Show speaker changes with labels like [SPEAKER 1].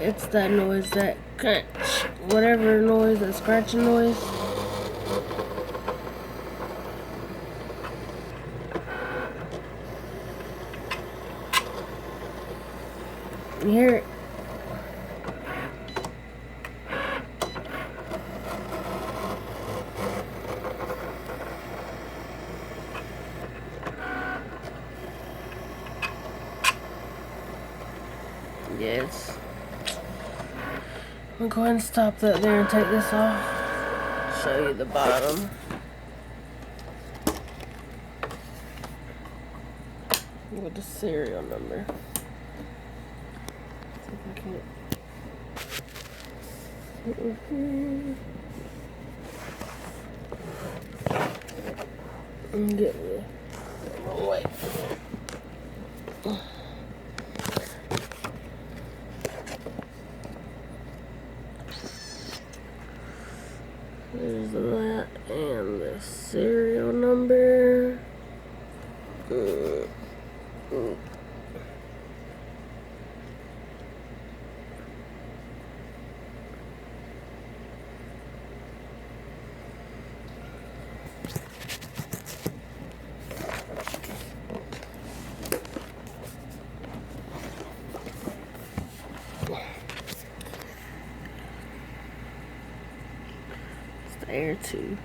[SPEAKER 1] it's that noise, that crunch, whatever noise, that scratching noise. You hear it? Yes. I'll go ahead and stop that there and take this off. Show you the bottom. With the serial number. See if I can. Get the away. There's that and the serial number. It's the air tube.